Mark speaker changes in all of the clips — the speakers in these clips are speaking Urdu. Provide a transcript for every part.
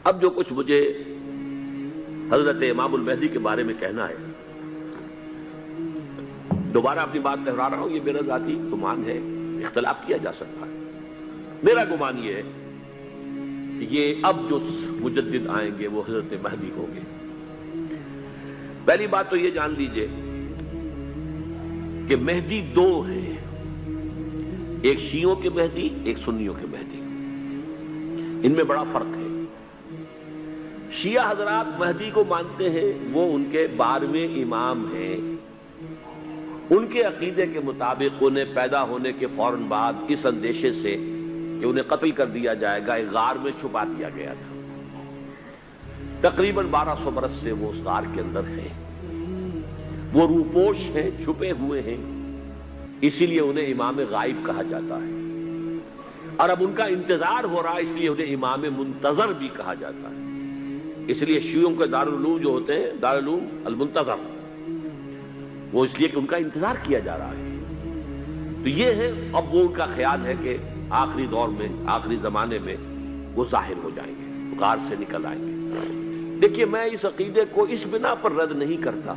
Speaker 1: اب جو کچھ مجھے حضرت امام المہدی کے بارے میں کہنا ہے، دوبارہ اپنی بات دہرا رہا ہوں، یہ میرا ذاتی گمان ہے، اختلاف کیا جا سکتا ہے۔ میرا گمان یہ ہے کہ یہ اب جو مجدد آئیں گے وہ حضرت مہدی ہوں گے۔ پہلی بات تو یہ جان لیجئے کہ مہدی دو ہیں، ایک شیعوں کے مہدی، ایک سنیوں کے مہدی، ان میں بڑا فرق ہے۔ شیعہ حضرات مہدی کو مانتے ہیں، وہ ان کے 12ویں امام ہیں، ان کے عقیدے کے مطابق انہیں پیدا ہونے کے فوراً بعد اس اندیشے سے کہ انہیں قتل کر دیا جائے گا ایک غار میں چھپا دیا گیا تھا۔ تقریباً 1200 برس سے وہ اس غار کے اندر ہیں، وہ روپوش ہیں، چھپے ہوئے ہیں، اسی لیے انہیں امام غائب کہا جاتا ہے، اور اب ان کا انتظار ہو رہا ہے، اس لیے انہیں امام منتظر بھی کہا جاتا ہے۔ اس لیے شیعوں کے دارالعلوم جو ہوتے ہیں دارالعلوم المنتظر، وہ اس لیے کہ ان کا انتظار کیا جا رہا ہے۔ تو یہ ہے، اب وہ ان کا خیال ہے کہ آخری دور میں، آخری زمانے میں وہ ظاہر ہو جائیں گے، غار سے نکل آئیں گے۔ دیکھیے، میں اس عقیدے کو اس بنا پر رد نہیں کرتا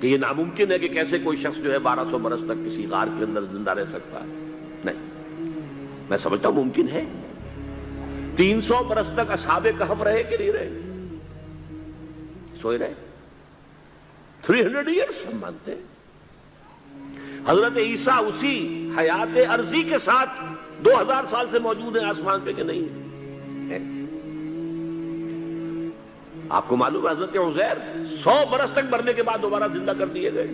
Speaker 1: کہ یہ ناممکن ہے کہ کیسے کوئی شخص جو ہے 1200 برس تک کسی غار کے اندر زندہ رہ سکتا ہے، نہیں، میں سمجھتا ہوں ممکن ہے۔ 300 برس تک اصحاب کہف رہے کہ نہیں رہے؟ سوئے رہے۔ 300 ایئرس ہم مانتے ہیں۔ حضرت عیسیٰ اسی حیات عرضی کے ساتھ 2000 سال سے موجود ہیں آسمان پہ کہ نہیں ہے؟ آپ کو معلوم ہے حضرت عزیر 100 برس تک مرنے کے بعد دوبارہ زندہ کر دیے گئے۔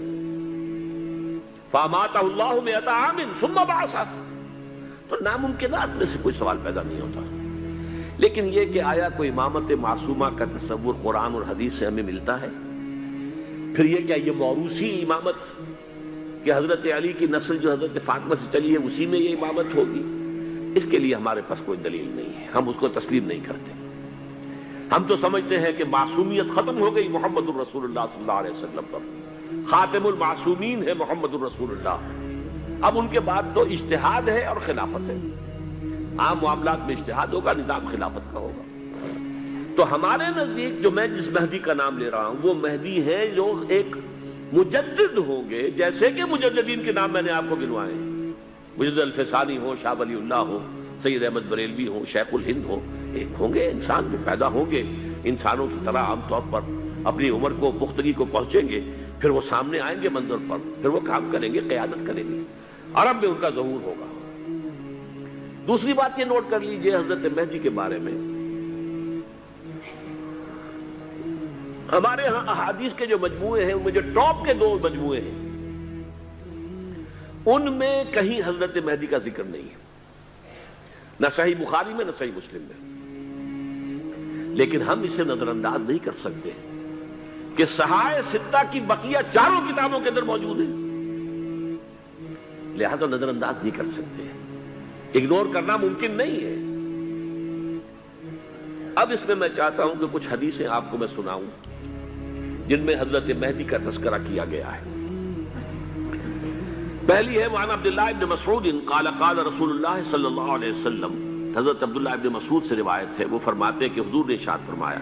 Speaker 1: فَأَمَاتَهُ اللَّهُ مِئَةَ عَامٍ ثُمَّ بَعَثَهُ۔ تو ناممکنات میں سے کوئی سوال پیدا نہیں ہوتا، لیکن یہ کہ آیا کوئی امامت معصومہ کا تصور قرآن اور حدیث سے ہمیں ملتا ہے؟ پھر یہ کیا یہ موروثی امامت کہ حضرت علی کی نسل جو حضرت فاطمہ سے چلی ہے اسی میں یہ امامت ہوگی؟ اس کے لیے ہمارے پاس کوئی دلیل نہیں ہے، ہم اس کو تسلیم نہیں کرتے۔ ہم تو سمجھتے ہیں کہ معصومیت ختم ہو گئی محمد الرسول اللہ صلی اللہ علیہ وسلم پر، خاتم المعصومین ہے محمد الرسول اللہ۔ اب ان کے بعد تو اجتہاد ہے اور خلافت ہے، عام معاملات میں اجتہاد ہوگا، نظام خلافت کا ہوگا۔ تو ہمارے نزدیک جو میں جس مہدی کا نام لے رہا ہوں وہ مہدی ہے جو ایک مجدد ہوں گے، جیسے کہ مجددین کے نام میں نے آپ کو گنوائے ہیں، مجدد الفسانی ہو، شاہ ولی اللہ ہو، سید احمد بریلوی ہو، شیخ الہند ہو، ایک ہوں گے انسان جو پیدا ہوں گے انسانوں کی طرح عام طور پر اپنی عمر کو پختگی کو پہنچیں گے، پھر وہ سامنے آئیں گے منظر پر، پھر وہ کام کریں گے، قیادت کریں گے، عرب میں ان کا ظہور ہوگا۔ دوسری بات یہ نوٹ کر لیجئے حضرت مہدی کے بارے میں، ہمارے ہاں احادیث کے جو مجموعے ہیں ان میں جو ٹاپ کے 2 مجموعے ہیں ان میں کہیں حضرت مہدی کا ذکر نہیں ہے، نہ صحیح بخاری میں نہ صحیح مسلم میں، لیکن ہم اسے نظر انداز نہیں کر سکتے کہ صحائح ستہ کی بقیہ 4 کتابوں کے اندر موجود ہیں، لہذا نظر انداز نہیں کر سکتے، اگنور کرنا ممکن نہیں ہے۔ اب اس میں میں چاہتا ہوں کہ کچھ حدیثیں آپ کو میں سناؤں جن میں حضرت مہدی کا تذکرہ کیا گیا ہے۔ پہلی ہے وعن عبداللہ ابن مسعود قال قال رسول اللہ صلی اللہ علیہ وسلم، حضرت عبداللہ ابن مسعود سے روایت ہے، وہ فرماتے ہیں کہ حضور نے ارشاد فرمایا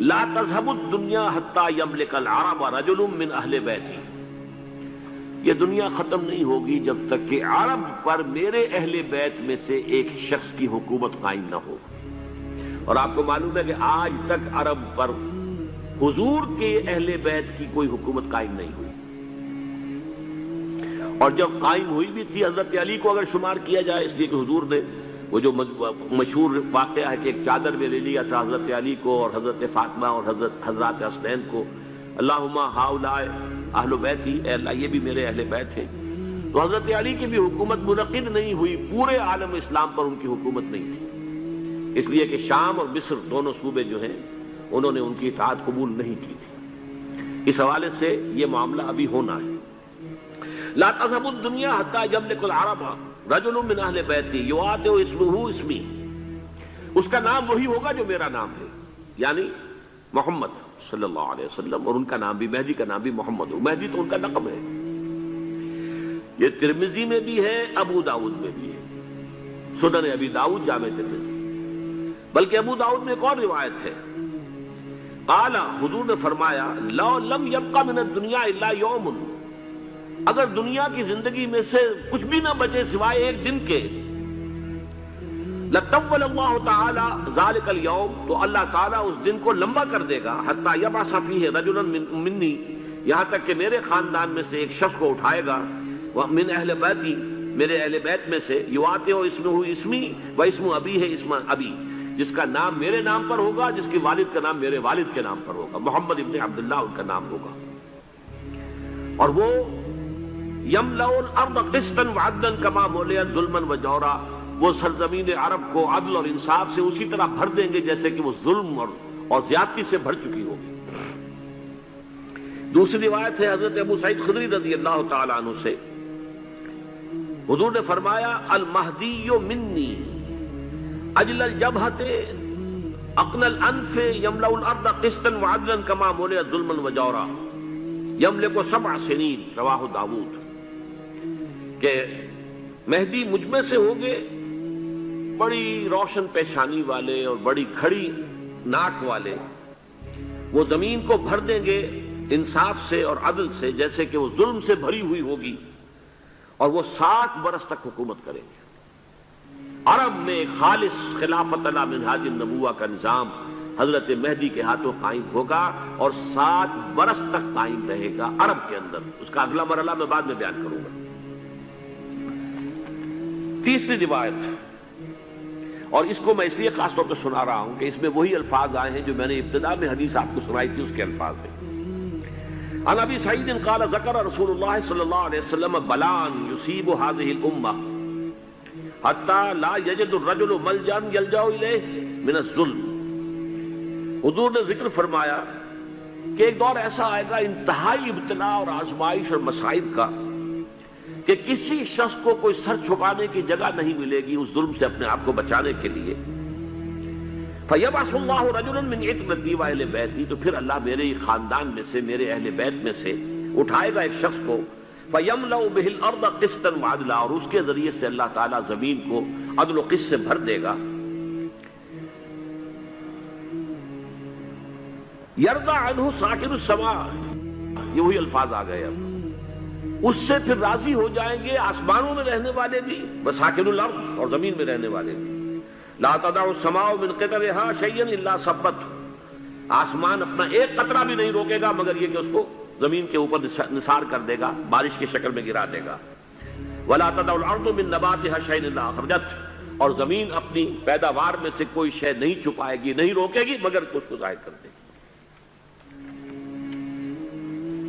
Speaker 1: لا تذهب الدنيا حتى يملك العرب رجل من اہل بیتی، یہ دنیا ختم نہیں ہوگی جب تک کہ عرب پر میرے اہل بیت میں سے ایک شخص کی حکومت قائم نہ ہو۔ اور آپ کو معلوم ہے کہ آج تک عرب پر حضور کے اہل بیت کی کوئی حکومت قائم نہیں ہوئی، اور جب قائم ہوئی بھی تھی حضرت علی کو اگر شمار کیا جائے، اس لیے کہ حضور نے وہ جو مشہور واقعہ ہے کہ ایک چادر میں لے لیا تھا حضرت علی کو اور حضرت فاطمہ اور حضرات حسنین کو، اللہم ہؤلاء اہل بیتی، اے اللہ یہ بھی میرے اہل بیت ہیں۔ تو حضرت علی کی بھی حکومت منعقد نہیں ہوئی، پورے عالم اسلام پر ان کی حکومت نہیں تھی، اس لیے کہ شام اور مصر دونوں صوبے جو ہیں انہوں نے ان کی اطاعت قبول نہیں کی تھی۔ اس حوالے سے یہ معاملہ ابھی ہونا ہے۔ لا تذهب الدنيا حتى يملك العرب رجل من اہل بیتی یعاطئ اسمہ اسمی، اس کا نام وہی ہوگا جو میرا نام ہے، یعنی محمد صلی اللہ علیہ وسلم، اور ان کا نام بھی مہدی کا نام بھی محمد ہو، مہدی تو ان کا لقب ہے۔ یہ ترمذی میں بھی ہے، ابو داؤد میں بھی ہے، سنن ابی داؤد جامع ترمذی۔ بلکہ ابو داؤد میں ایک اور روایت ہے، قال، حضور نے فرمایا، لو لم یبقى من الدنیا الا یوم، اگر دنیا کی زندگی میں سے کچھ بھی نہ بچے سوائے ایک دن کے، لطول اللہ تعالی ذلک اليوم، تو اللہ تعالیٰ اس دن کو لمبا کر دے گا، حتی یبعث فیہ رجلا منی، یہاں تک کہ میرے خاندان میں سے ایک شخص کو اٹھائے گا، من اہل بیتی، میرے اہل بیت میں سے، یواطئ اسمہ اسمی و اسم ابی ہے اسم ابی، جس کا نام میرے نام پر ہوگا، جس کے والد کا نام میرے والد کے نام پر ہوگا، محمد ابن عبداللہ ان کا نام ہوگا، اور وہ یملأ الارض قسطا وعدلا کما ملئت ظلما وجورا، وہ سرزمین عرب کو عدل اور انصاف سے اسی طرح بھر دیں گے جیسے کہ وہ ظلم اور زیادتی سے بھر چکی ہوگی۔ دوسری روایت ہے حضرت ابو سعید خدری رضی اللہ تعالی عنہ سے، حضور نے فرمایا، المہدی منی اجل الجبہۃ اقن الانف یملأ الارض قسطا وعدلا کما ملئت ظلما وجورا یملک 7 سنین، رواہ داؤد، کہ مہدی مجھ میں سے ہوں گے بڑی روشن پیشانی والے اور بڑی کھڑی ناک والے، وہ زمین کو بھر دیں گے انصاف سے اور عدل سے جیسے کہ وہ ظلم سے بھری ہوئی ہوگی، اور وہ 7 برس تک حکومت کریں گے۔ عرب میں خالص خلافت علی منہاج النبوہ کا نظام حضرت مہدی کے ہاتھوں قائم ہوگا اور 7 برس تک قائم رہے گا عرب کے اندر، اس کا اگلا مرحلہ میں بعد میں بیان کروں گا۔ تیسری روایت، اور اس کو میں اس لیے خاص طور پہ سنا رہا ہوں کہ اس میں وہی الفاظ آئے ہیں جو میں نے ابتدا میں حدیث آپ کو سنائی تھی، اس کے الفاظ ہیں۔ عن ابی سعید قال ذکر رسول اللہ صلی اللہ علیہ وسلم بلان یصیب هذه الامہ حتی لا یجد الرجل ملجا یلجا الیہ من الظلم، حضور نے ذکر فرمایا کہ ایک دور ایسا آئے گا انتہائی ابتلا اور آزمائش اور مصائب کا کہ کسی شخص کو کوئی سر چھپانے کی جگہ نہیں ملے گی اس ظلم سے اپنے آپ کو بچانے کے لیے۔ فَيَبْعَثُ اللَّهُ رَجُلًا مِّنْ عِتْرَتِي وَأَهْلِ بَيْتِي، تو پھر اللہ میرے خاندان میں سے، میرے اہل بیت میں سے اٹھائے گا ایک شخص کو، فَيَمْلَأُ بِهِ الْأَرْضَ قِسْطًا وَعَدْلًا، اور اس کے ذریعے سے اللہ تعالیٰ زمین کو عدل و قسط سے بھر دے گا۔ يَرْضَى عَنْهُ سَاكِنُ السَّمَاءِ، یہ وہی الفاظ آ گئے، اب اس سے پھر راضی ہو جائیں گے آسمانوں میں رہنے والے بھی، وساکن الارض، اور زمین میں رہنے والے بھی۔ لا تدع السماء من قطرها شيئا الا ثبت، آسمان اپنا ایک قطرہ بھی نہیں روکے گا مگر یہ کہ اس کو زمین کے اوپر نثار کر دے گا، بارش کی شکل میں گرا دے گا۔ ولا تدع الارض من نباتها شيئا الا اخرجت، اور زمین اپنی پیداوار میں سے کوئی شے نہیں چھپائے گی، نہیں روکے گی مگر اس کو ظاہر کر دے گی۔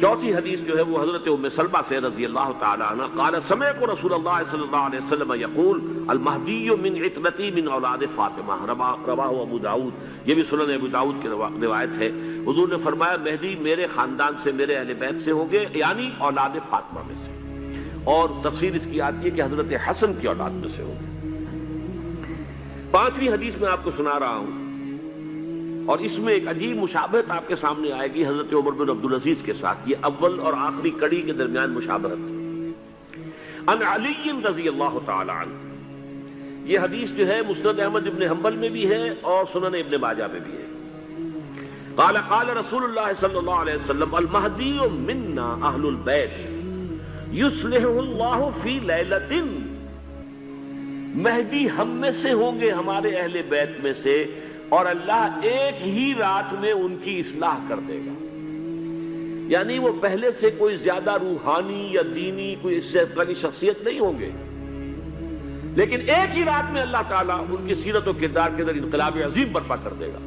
Speaker 1: چوتھی حدیث جو ہے وہ حضرت ام سلمہ سے رضی اللہ تعالی عنہ، قال سمعت رسول اللہ صلی اللہ علیہ وسلم یقول المہدی من عترتی من اولاد فاطمہ، رواہ ابو داؤد، یہ بھی سنن ابو داؤد کی روایت ہے۔ حضور نے فرمایا مہدی میرے خاندان سے، میرے اہل بیت سے ہوں گے، یعنی اولاد فاطمہ میں سے، اور تفسیر اس کی آتی ہے کہ حضرت حسن کی اولاد میں سے ہوں گے۔ پانچویں حدیث میں آپ کو سنا رہا ہوں، اور اس میں ایک عجیب مشابہت آپ کے سامنے آئے گی حضرت عمر بن عبدالعزیز کے ساتھ، یہ اول اور آخری کڑی کے درمیان مشابہت۔ عن علی رضی اللہ تعالی عنہ، یہ حدیث جو ہے مسند احمد ابن حنبل میں بھی ہے اور سنن ابن ماجہ میں بھی ہے۔ قال قال رسول اللہ صلی اللہ علیہ وسلم المہدی منا اہل البیت یصلح اللہ فی لیلۃ، مہدی ہم میں سے ہوں گے، ہمارے اہل بیت میں سے، اور اللہ ایک ہی رات میں ان کی اصلاح کر دے گا، یعنی وہ پہلے سے کوئی زیادہ روحانی یا دینی کوئی اس سے بڑی شخصیت نہیں ہوں گے، لیکن ایک ہی رات میں اللہ تعالیٰ ان کی سیرت و کردار کے اندر انقلاب عظیم برپا کر دے گا۔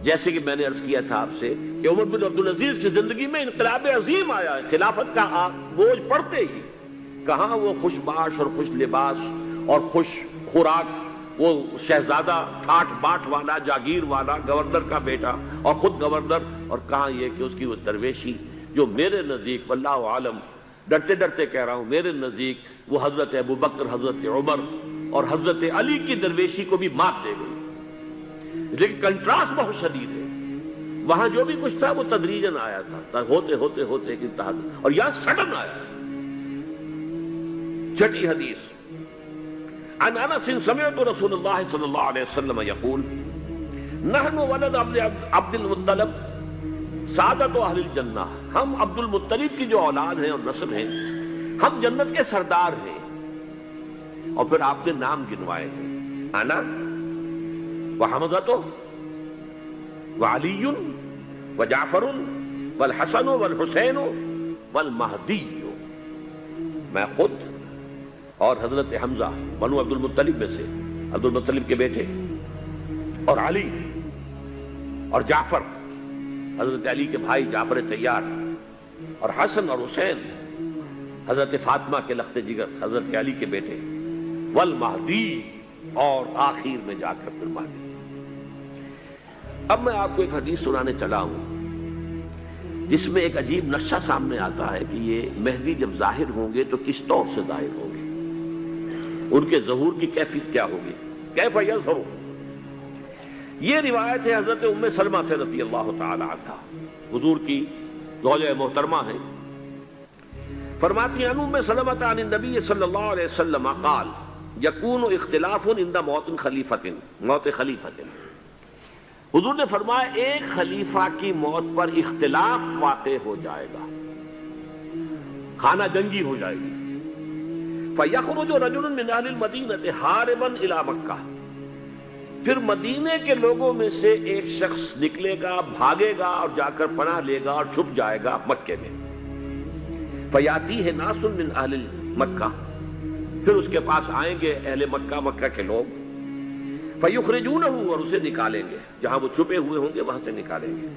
Speaker 1: جیسے کہ میں نے عرض کیا تھا آپ سے کہ عمر بن عبدالعزیز کی زندگی میں انقلاب عظیم آیا ہے، خلافت کا بوجھ پڑتے ہی کہاں وہ خوش باش اور خوش لباس اور خوش خوراک، وہ شہزادہ ٹھاٹ باٹ والا، جاگیر والا، گورنر کا بیٹا اور خود گورنر، اور کہاں یہ کہ اس کی وہ درویشی جو میرے نزدیک واللہ عالم، ڈرتے ڈرتے کہہ رہا ہوں، میرے نزدیک وہ حضرت ابو بکر، حضرت عمر اور حضرت علی کی درویشی کو بھی مات دے گئی، لیکن کنٹراسٹ بہت شدید ہے۔ وہاں جو بھی کچھ تھا وہ تدریجاً آیا تھا، ہوتے ہوتے ہوتے ایک انتہا، اور یہاں سڈن آیا۔ چھٹی حدیث، عن انس سمعت رسول اللہ صلی اللہ علیہ وسلم یقول نحن ولد عبد المطلب سعادت اہل الجنہ، ہم عبد المطلب کی جو اولاد ہیں اور نسل ہیں، ہم جنت کے سردار ہیں۔ اور پھر آپ نے نام گنوائے ہیں، انا وحمزۃ وعلی وجعفر والحسن والحسین والمہدی، میں خود اور حضرت حمزہ بنو عبد المطلب میں سے، عبد المطلب کے بیٹے، اور علی اور جعفر حضرت علی کے بھائی جعفر طیار، اور حسن اور حسین حضرت فاطمہ کے لخت جگر حضرت علی کے بیٹے، والمہدی، اور آخر میں جا کر پھر مہدی۔ اب میں آپ کو ایک حدیث سنانے چلا ہوں جس میں ایک عجیب نقشہ سامنے آتا ہے کہ یہ مہدی جب ظاہر ہوں گے تو کس طور سے ظاہر ہوں گے، ان کے ظہور کی کیفیت کیا ہوگی، کیف یظہر۔ یہ روایت ہے حضرت ام سلمہ سے رضی اللہ تعالی عنہا، حضور کی زوجہ محترمہ ہیں، فرماتی ہیں ام سلمہ عن النبی صلی اللہ علیہ وسلم قال یکون اختلاف عند موت خلیفۃ، حضور نے فرمایا ایک خلیفہ کی موت پر اختلاف واقع ہو جائے گا، خانہ جنگی ہو جائے گی۔ فَيَخْرُجُ رَجُلٌ مِّنْ أَهْلِ الْمَدِينَةِ حَارِبًا إِلَى مَكَّةَ، پھر مدینے کے لوگوں میں سے ایک شخص نکلے گا، بھاگے گا اور جا کر پناہ لے گا اور چھپ جائے گا مکے میں۔ فَيَأْتِيهِ نَاسٌ مِّنْ أَهْلِ مَكَّةَ، پھر اس کے پاس آئیں گے اہل مکہ، مکہ کے لوگ، فَيُخْرِجُونَهُ، اور اسے نکالیں گے، جہاں وہ چھپے ہوئے ہوں گے وہاں سے نکالیں گے۔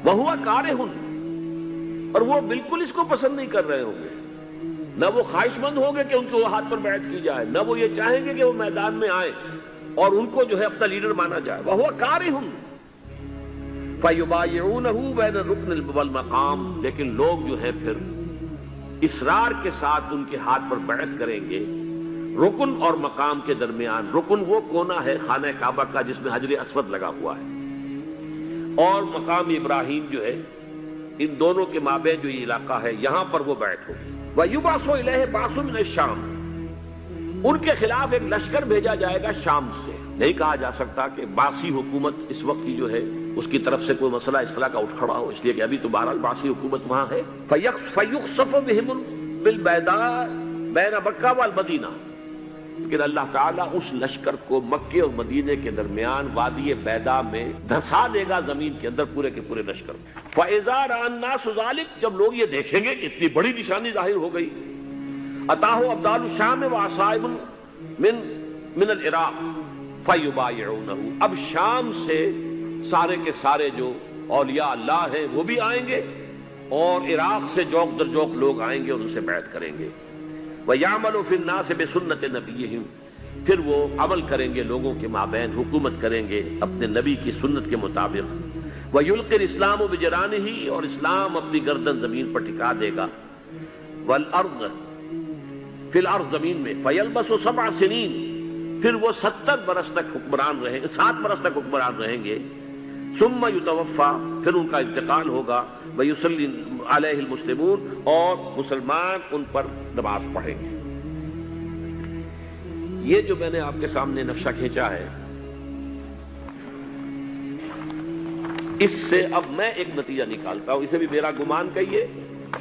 Speaker 1: وَهُوَ كَارِهٌ، اور وہ بالکل اس کو پسند نہیں کر رہے ہوں گے، نہ وہ خواہش مند ہوں گے کہ ان کو ہاتھ پر بیعت کی جائے، نہ وہ یہ چاہیں گے کہ وہ میدان میں آئیں اور ان کو جو ہے اپنا لیڈر مانا جائے۔ وَهُوَ كَارِهٌ فَيُبَايِعُونَهُ بَيْنَ الرُّكْنِ وَالْمَقَامِ، لیکن لوگ جو ہے پھر اصرار کے ساتھ ان کے ہاتھ پر بیعت کریں گے رکن اور مقام کے درمیان۔ رکن وہ کونا ہے خانہ کعبہ کا جس میں حجر اسود لگا ہوا ہے، اور مقام ابراہیم جو ہے، ان دونوں کے مابین جو یہ علاقہ ہے یہاں پر وہ بیعت ہوگی۔ وَيُبْعَثُ إِلَيْهِ بَعْثٌ مِّنَ الشَّامِ، ان کے خلاف ایک لشکر بھیجا جائے گا شام سے۔ نہیں کہا جا سکتا کہ باسی حکومت اس وقت کی جو ہے اس کی طرف سے کوئی مسئلہ اس طرح کا اٹھ کھڑا ہو، اس لیے کہ ابھی تو بہرحال باسی حکومت وہاں ہے۔ فَيُخْسَفُ بِهِمْ بِالْبَيْضَاءِ بَيْنَ مَكَّةَ وَالْمَدِينَةِ، لیکن اللہ تعالیٰ اس لشکر کو مکے اور مدینے کے درمیان وادی بیضاء میں دھسا دے گا، زمین کے اندر پورے کے پورے لشکر۔ فَإِذَا رَأَى النَّاسُ ذَلِكَ، جب لوگ یہ دیکھیں گے کہ اتنی بڑی نشانی ظاہر ہو گئی، أَتَاهُ أَبْدَالُ الشَّامِ وَعَصَائِبٌ مِّنَ الْعِرَاقِ فَيُبَايِعُونَهُ، اب شام سے سارے کے سارے جو اولیاء اللہ ہیں وہ بھی آئیں گے، اور عراق سے جوک در جوک لوگ آئیں گے اور ان سے بیعت کریں گے۔ وَيَعْمَلُ فِي النَّاسِ بِسُنَّةِ نَبِيِّهِمْ، پھر وہ عمل کریں گے لوگوں کے مابین، حکومت کریں گے اپنے نبی کی سنت کے مطابق۔ وَيُلْقِي الْإِسْلَامُ بِجَرَانِهِ، اور اسلام اپنی گردن زمین پر ٹکا دے گا۔ وَالْأَرْض فِي الْأَرْض، زمین میں۔ فَيَلْبَسُ 7 سنین، پھر وہ 70 برس تک حکمران رہیں گے، 7 برس تک حکمران رہیں گے۔ ثُمَّ يُتَوَفَّى، پھر ان کا انتقال ہوگا۔ وَيُصَلِّي عَلَيْهِ الْمُسْلِمُونَ، اور مسلمان ان پر نماز پڑھیں گے۔ یہ جو میں نے آپ کے سامنے نقشہ کھینچا ہے، اس سے اب میں ایک نتیجہ نکالتا ہوں، اسے بھی میرا گمان کہیے،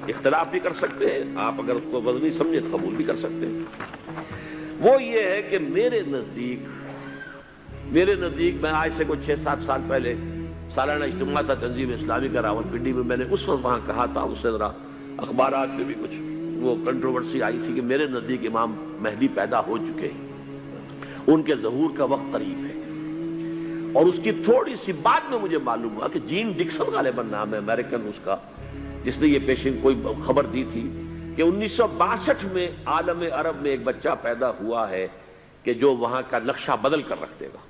Speaker 1: اختلاف بھی کر سکتے ہیں آپ، اگر اس کو وزنی سمجھے تو قبول بھی کر سکتے ہیں۔ وہ یہ ہے کہ میرے نزدیک میں آج سے کوئی 6-7 سال پہلے سالانہ اجتماع تھا تنظیم اسلامی کا راولپنڈی میں، میں نے اس وقت وہاں کہا تھا، اس سے ذرا اخبارات میں بھی کچھ وہ کنٹروورسی آئی تھی کہ میرے نزدیک امام مہدی پیدا ہو چکے ہیں، ان کے ظہور کا وقت قریب ہے۔ اور اس کی تھوڑی سی بعد میں مجھے معلوم ہوا کہ جین ڈکسن غالباً نام ہے امریکن اس کا، جس نے یہ پیشن کوئی خبر دی تھی کہ 1962 میں عالم عرب میں ایک بچہ پیدا ہوا ہے کہ جو وہاں کا نقشہ بدل کر رکھ دے گا۔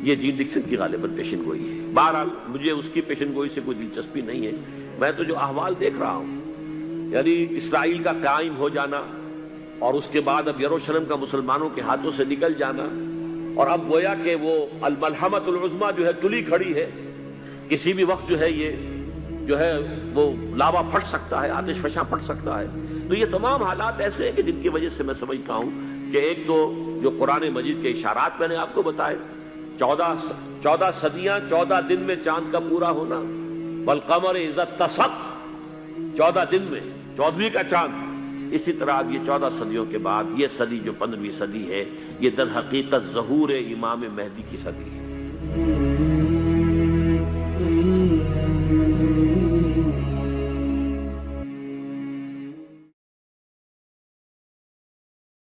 Speaker 1: یہ جین ڈکسن کی غالباً پیشن گوئی ہے۔ بہرحال مجھے اس کی پیشن گوئی سے کوئی دلچسپی نہیں ہے، میں تو جو احوال دیکھ رہا ہوں، یعنی اسرائیل کا قائم ہو جانا، اور اس کے بعد اب یروشلم کا مسلمانوں کے ہاتھوں سے نکل جانا، اور اب گویا کہ وہ الملحمۃ العظمیٰ جو ہے تلی کھڑی ہے، کسی بھی وقت جو ہے یہ جو ہے وہ لاوا پھٹ سکتا ہے، آتش فشاں پھٹ سکتا ہے۔ تو یہ تمام حالات ایسے ہیں کہ جن کی وجہ سے میں سمجھتا ہوں کہ ایک تو جو قرآن مجید کے اشارات میں نے آپ کو بتائے، 14 صدیاں، 14 دن میں چاند کا پورا ہونا، والقمر اذا اتسق، 14 دن میں 14ویں کا چاند. اسی طرح اب یہ 14 صدیوں کے بعد یہ صدی جو 15ویں صدی ہے، یہ در حقیقت ظہور امام مہدی کی صدی ہے.